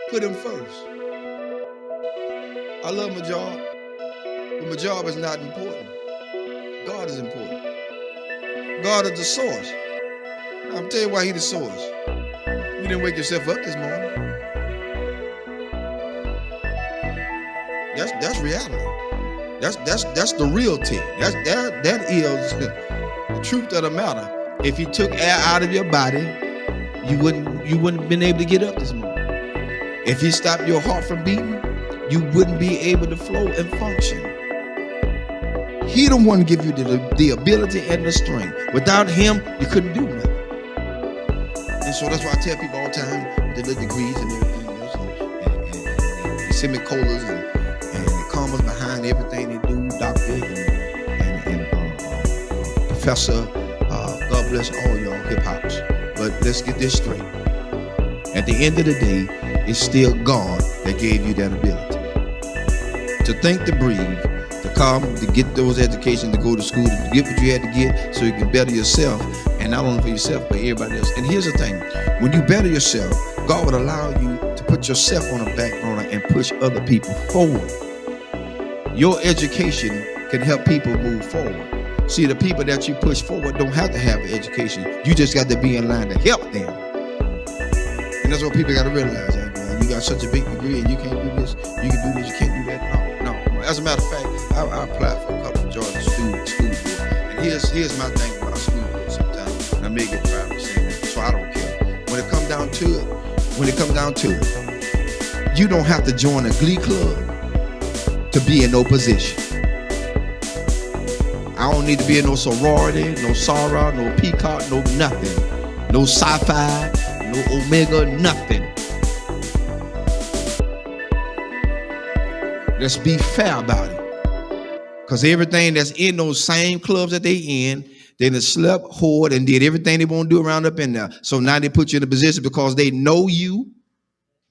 put him first. I love my job, but my job is not important. God is important. God is the source. Now, I'm telling you why He's the source. You didn't wake yourself up this morning. That's reality. That's the reality. That is the truth of the matter. If He took air out of your body, you wouldn't have been able to get up this morning. If He stopped your heart from beating, you wouldn't be able to flow and function. He the one give you the ability and the strength. Without Him, you couldn't do nothing. And so that's why I tell people all the time with the little degrees and everything else, and semicolons and the commas behind everything they do, doctor and professor. God bless all y'all hip hops. But let's get this straight. At the end of the day, it's still God that gave you that ability to think, to breathe, to come, to get those educations, to go to school, to get what you had to get so you can better yourself, and not only for yourself, but everybody else. And here's the thing, when you better yourself, God would allow you to put yourself on the back burner and push other people forward. Your education can help people move forward. See, the people that you push forward don't have to have an education. You just got to be in line to help them. And that's what people got to realize. You got such a big degree and you can't do this, you can do this, you can't do that. No. As a matter of fact, I applied for a couple of Georgia school board. And here's my thing about school board sometimes. And I may get 5%, so I don't care. When it comes down to it, you don't have to join a glee club to be in no position. I don't need to be in no sorority, no Sarah, no Peacock, no nothing. No sci-fi, no Omega, nothing. Let's be fair about it. Because everything that's in those same clubs that they in, they done slept, whored, and did everything they want to do around up in there. So now they put you in a position because they know you.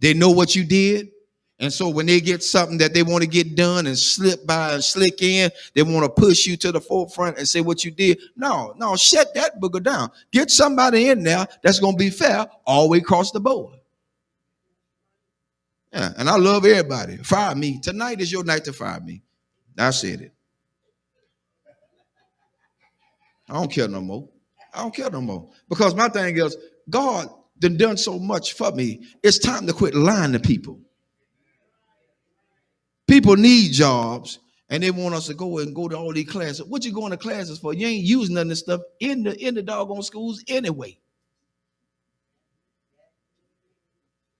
They know what you did. And so when they get something that they want to get done and slip by and slick in, they want to push you to the forefront and say what you did. No, shut that booger down. Get somebody in there that's going to be fair all the way across the board. Yeah, and I love everybody. Fire me. Tonight is your night to fire me. I said it. I don't care no more. Because my thing is, God done so much for me. It's time to quit lying to people. People need jobs, and they want us to go to all these classes. What you going to classes for? You ain't using none of this stuff in the doggone schools anyway.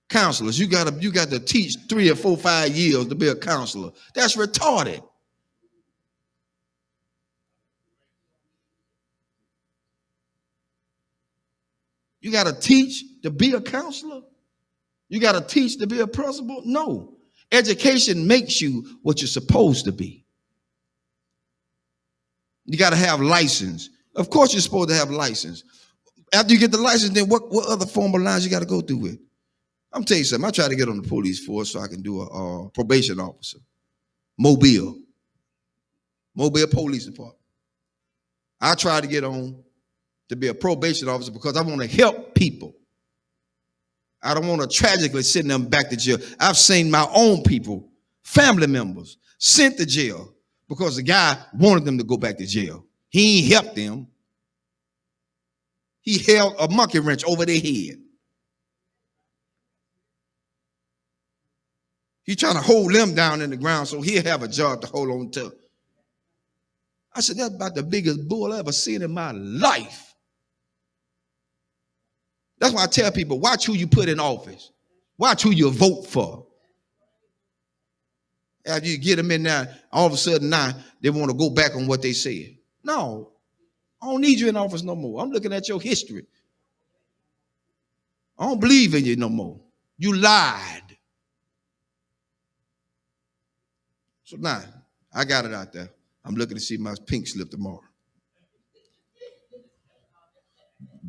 Counselors, you got to teach 3 or 4, 5 years to be a counselor. That's retarded. You got to teach to be a counselor? You got to teach to be a principal? No. Education makes you what you're supposed to be. You got to have license. Of course you're supposed to have license. After you get the license, then what other formal lines you got to go through with? I'm telling you something. I try to get on the police force so I can do a probation officer. Mobile Police Department. I try to get on to be a probation officer because I want to help people. I don't want to tragically send them back to jail. I've seen my own people, family members, sent to jail because the guy wanted them to go back to jail. He ain't helped them. He held a monkey wrench over their head. He's trying to hold them down in the ground so he'll have a job to hold on to. I said, that's about the biggest bull I ever seen in my life. That's why I tell people, watch who you put in office. Watch who you vote for. After you get them in there, all of a sudden now, they want to go back on what they said. No, I don't need you in office no more. I'm looking at your history. I don't believe in you no more. You lied. So now, I got it out there. I'm looking to see my pink slip tomorrow.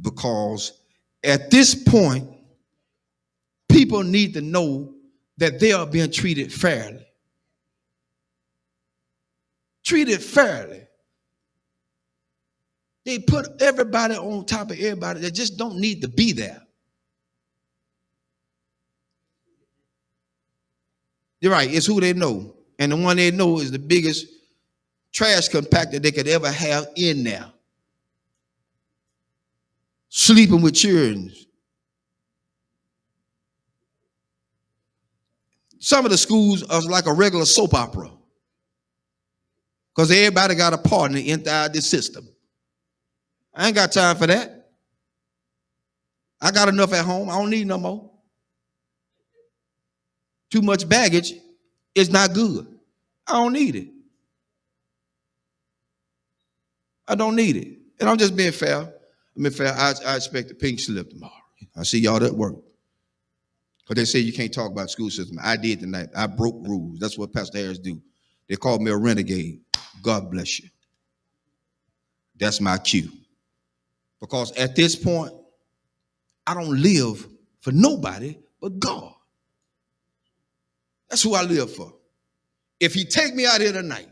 Because at this point, people need to know that they are being treated fairly. Treated fairly. They put everybody on top of everybody that just don't need to be there. You're right. It's who they know. And the one they know is the biggest trash compactor they could ever have in there. Sleeping with children. Some of the schools are like a regular soap opera because everybody got a partner inside this system. I ain't got time for that. I got enough at home. I don't need no more. Too much baggage is not good. I don't need it. I don't need it. And I'm just being fair. I mean, fair. I expect a pink slip tomorrow. I see y'all at work. Because they say you can't talk about school system. I did tonight. I broke rules. That's what Pastor Harris do. They called me a renegade. God bless you. That's my cue. Because at this point, I don't live for nobody but God. That's who I live for. If he take me out here tonight,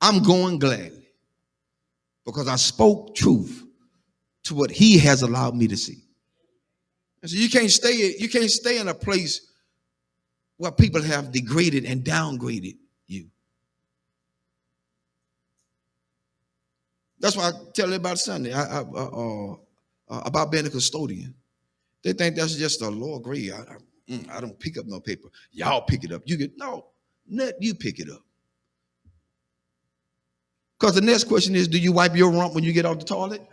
I'm going gladly. Because I spoke truth to what he has allowed me to see. And so you can't stay in a place where people have degraded and downgraded you. That's why I tell everybody Sunday about being a custodian. They think that's just a lower grade. I don't pick up no paper. Y'all pick it up. Let you pick it up. Because the next question is, do you wipe your rump when you get off the toilet?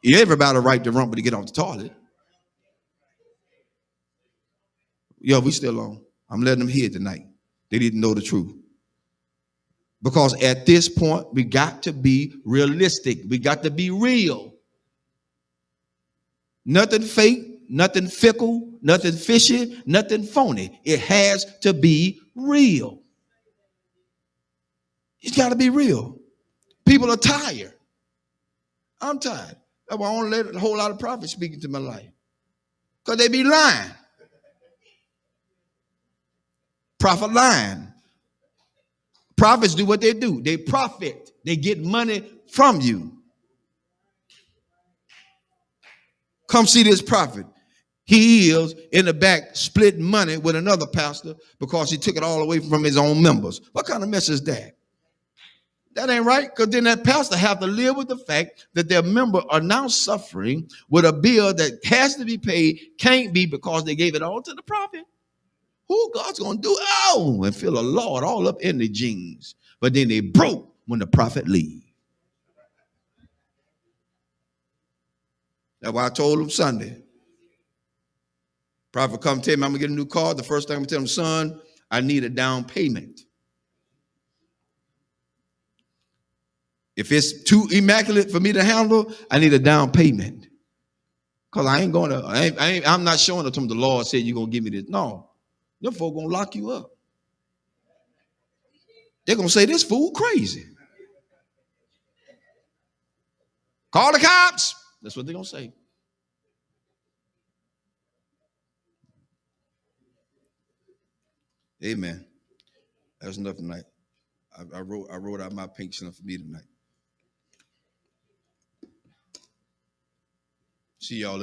Everybody wipe the rump when you get off the toilet. Yo, we still on. I'm letting them hear tonight. They didn't know the truth. Because at this point, we got to be realistic. We got to be real. Nothing fake, nothing fickle, nothing fishy, nothing phony. It has to be real. It's got to be real. People are tired. I'm tired. That's why I don't let a whole lot of prophets speak into my life. Because they be lying. Prophet lying. Prophets do what they do. They profit. They get money from you. Come see this prophet. He is in the back splitting money with another pastor because he took it all away from his own members. What kind of mess is that? That ain't right, because then that pastor have to live with the fact that their members are now suffering with a bill that has to be paid, can't be because they gave it all to the prophet. Who God's going to do? Oh, and feel a Lord all up in the jeans. But then they broke when the prophet leave. That's why I told him Sunday. Prophet come tell me I'm going to get a new car. The first thing I'm going to tell him, son, I need a down payment. If it's too immaculate for me to handle, I need a down payment. Because I ain't going to, I'm not showing it to him the Lord said you're going to give me this. No. Them folk going to lock you up. They're going to say, this fool crazy. Call the cops. That's what they're going to say. Amen. That's enough tonight. I wrote out my pink slip for me tonight. See y'all in